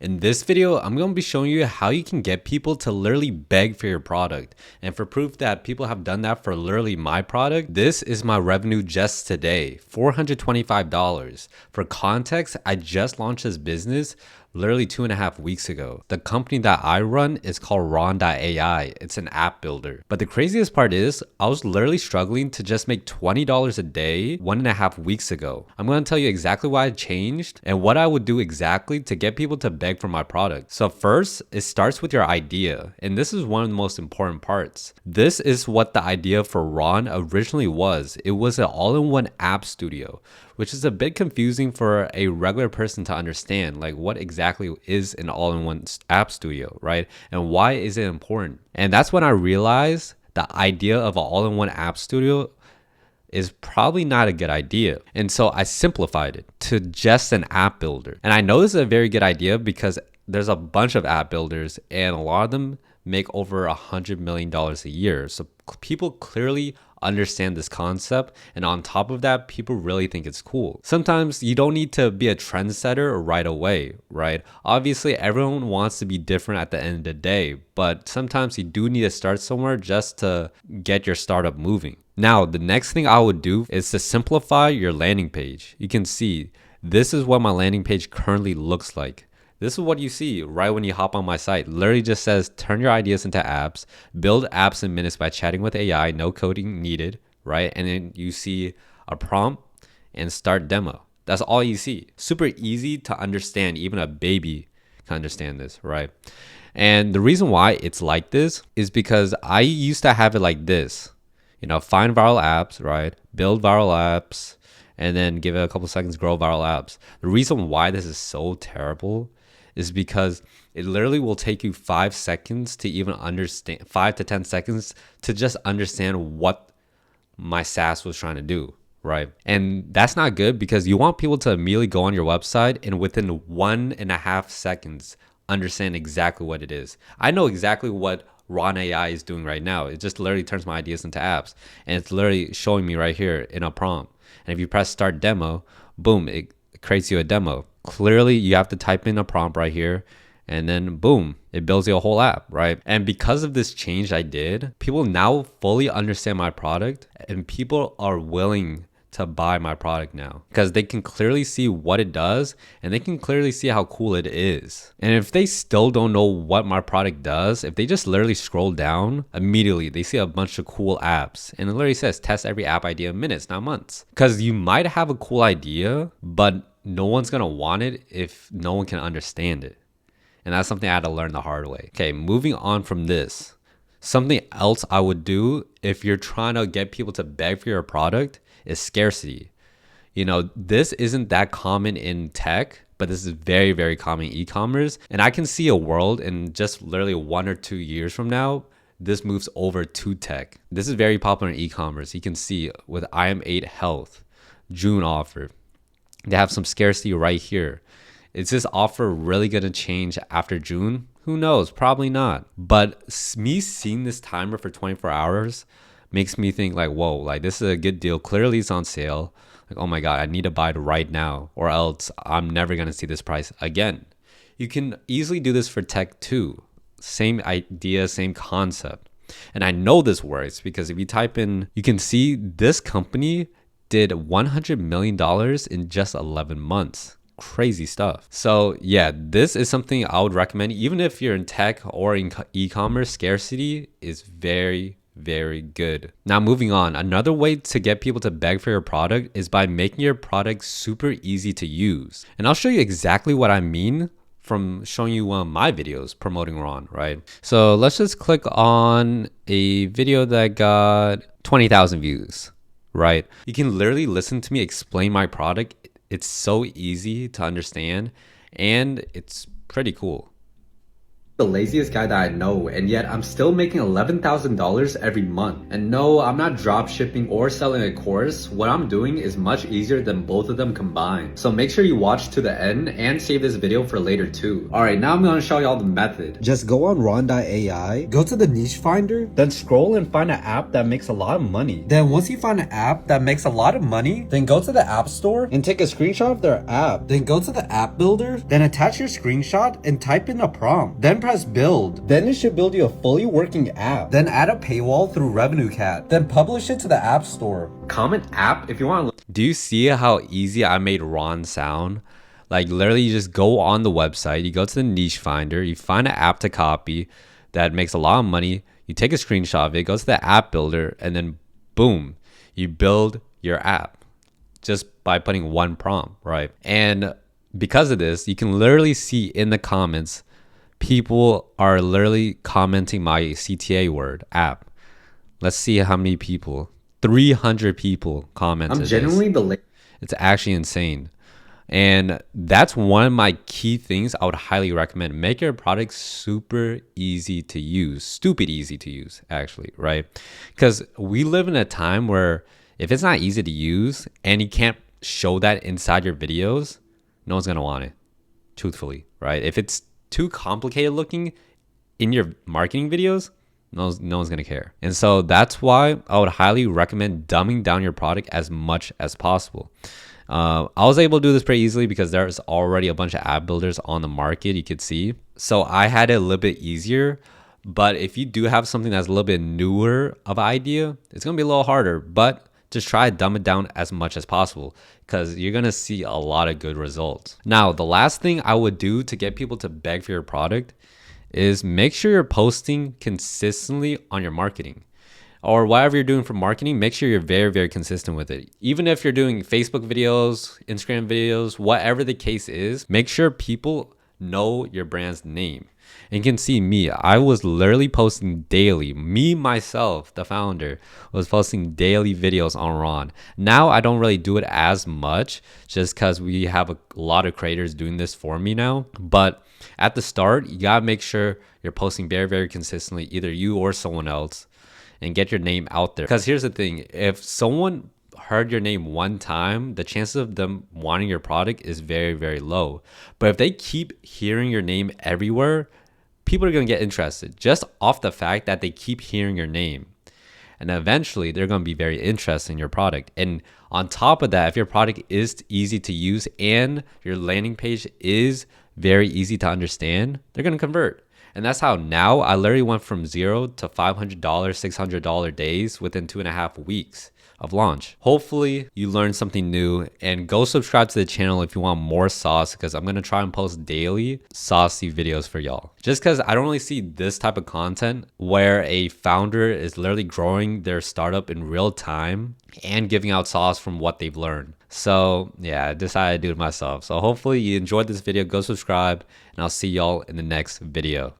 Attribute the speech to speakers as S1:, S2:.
S1: In this video, I'm going to be showing you how you can get people to literally beg for your product. And for proof that people have done that for literally my product, this is my revenue just today, $425. For context, I just launched this business literally 2.5 weeks ago. The company that I run is called Ron.ai. It's an app builder. But the craziest part is I was literally struggling to just make $20 a day 1.5 weeks ago. I'm going to tell you exactly why I changed and what I would do exactly to get people to beg for my product. So first, it starts with your idea. And this is one of the most important parts. This is what the idea for Ron originally was. It was an all-in-one app studio, which is a bit confusing for a regular person to understand. Like, what exactly is an all-in-one app studio, right? And why is it important? And that's when I realized the idea of an all-in-one app studio is probably not a good idea. And so I simplified it to just an app builder. And I know this is a very good idea because there's a bunch of app builders and a lot of them make over $100 million a year. So people clearly understand this concept, and on top of that, people really think it's cool. Sometimes you don't need to be a trendsetter right away, right? Obviously, everyone wants to be different at the end of the day, but sometimes you do need to start somewhere just to get your startup moving. Now, the next thing I would do is to simplify your landing page. You can see this is what my landing page currently looks like. This is what you see right when you hop on my site. Literally just says, turn your ideas into apps, build apps in minutes by chatting with AI, no coding needed, right? And then you see a prompt and start demo. That's all you see. Super easy to understand. Even a baby can understand this, right? And the reason why it's like this is because I used to have it like this. Find viral apps, right? Build viral apps, and then give it a couple seconds, grow viral apps. The reason why this is so terrible is because it literally will take you 5 seconds to even understand, 5 to 10 seconds to just understand what my SaaS was trying to do, right? And that's not good because you want people to immediately go on your website and within 1.5 seconds understand exactly what it is. I know exactly what Ron AI is doing right now. It just literally turns my ideas into apps, and it's literally showing me right here in a prompt. And if you press start demo, boom, it creates you a demo. Clearly, you have to type in a prompt right here, and then boom, it builds you a whole app, right? And because of this change I did, people now fully understand my product, and people are willing to buy my product now because they can clearly see what it does and they can clearly see how cool it is. And if they still don't know what my product does, if they just literally scroll down, immediately they see a bunch of cool apps and it literally says test every app idea in minutes, not months. Because you might have a cool idea, but no one's gonna want it if no one can understand it. And that's something I had to learn the hard way. Okay, moving on from this, something else I would do if you're trying to get people to beg for your product is scarcity. This isn't that common in tech, but this is very, very common in e-commerce. And I can see a world in just literally 1 or 2 years from now, this moves over to tech. This is very popular in e-commerce. You can see with IM8 Health, June offer, they have some scarcity right here. Is this offer really going to change after June? Who knows? Probably not. But me seeing this timer for 24 hours makes me think like, whoa, like this is a good deal. Clearly it's on sale. Like, oh my God, I need to buy it right now or else I'm never going to see this price again. You can easily do this for tech too. Same idea, same concept. And I know this works because if you type in, you can see this company did $100 million in just 11 months. Crazy stuff. So yeah, this is something I would recommend. Even if you're in tech or in e-commerce, scarcity is very, very good. Now moving on, another way to get people to beg for your product is by making your product super easy to use. And I'll show you exactly what I mean from showing you one of my videos promoting Ron, right? So let's just click on a video that got 20,000 views, right? You can literally listen to me explain my product. It's so easy to understand and it's pretty cool. the laziest guy that I know, and yet I'm still making $11,000 every month. And no, I'm not drop shipping or selling a course. What I'm doing is much easier than both of them combined. So make sure you watch to the end and save this video for later too. Alright, now I'm gonna show y'all the method. Just go on Ron.ai, go to the niche finder, then scroll and find an app that makes a lot of money. Then once you find an app that makes a lot of money, then go to the app store and take a screenshot of their app. Then go to the app builder, then attach your screenshot and type in a prompt. Then press build. Then it should build you a fully working app. Then add a paywall through RevenueCat. Then publish it to the app store. Comment app if you want to. Do you see how easy I made Ron sound? Like literally you just go on the website, you go to the niche finder, you find an app to copy that makes a lot of money, you take a screenshot of it, go to the app builder, and then boom, you build your app just by putting one prompt, right? And because of this, you can literally see in the comments, people are literally commenting my CTA word, app. Let's see how many people. 300 people commented. I'm genuinely it's actually insane. And that's one of my key things I would highly recommend. Make your product super easy to use, stupid easy to use, actually, right? Because we live in a time where if it's not easy to use and you can't show that inside your videos, no one's gonna want it, truthfully, right? If it's too complicated looking in your marketing videos, no one's gonna care. And so that's why I would highly recommend dumbing down your product as much as possible. I was able to do this pretty easily because there's already a bunch of app builders on the market, you could see. So I had it a little bit easier, but if you do have something that's a little bit newer of an idea, it's gonna be a little harder, but just try to dumb it down as much as possible because you're gonna see a lot of good results. Now, the last thing I would do to get people to beg for your product is make sure you're posting consistently on your marketing. Or whatever you're doing for marketing, make sure you're very, very consistent with it. Even if you're doing Facebook videos, Instagram videos, whatever the case is, make sure people know your brand's name. And you can see me, I was literally posting daily. Me, myself, the founder, was posting daily videos on Ron. Now I don't really do it as much just because we have a lot of creators doing this for me now. But at the start, you gotta make sure you're posting very, very consistently, either you or someone else, and get your name out there. Because here's the thing, if someone heard your name one time, the chances of them wanting your product is very, very low. But if they keep hearing your name everywhere, people are going to get interested just off the fact that they keep hearing your name. And eventually they're going to be very interested in your product. And on top of that, if your product is easy to use and your landing page is very easy to understand, they're going to convert. And that's how now I literally went from $0 to $500, $600 days within 2.5 weeks of launch. Hopefully you learned something new, and go subscribe to the channel if you want more sauce, because I'm going to try and post daily saucy videos for y'all. Just because I don't really see this type of content where a founder is literally growing their startup in real time and giving out sauce from what they've learned. So yeah, I decided to do it myself. So hopefully you enjoyed this video. Go subscribe, and I'll see y'all in the next video.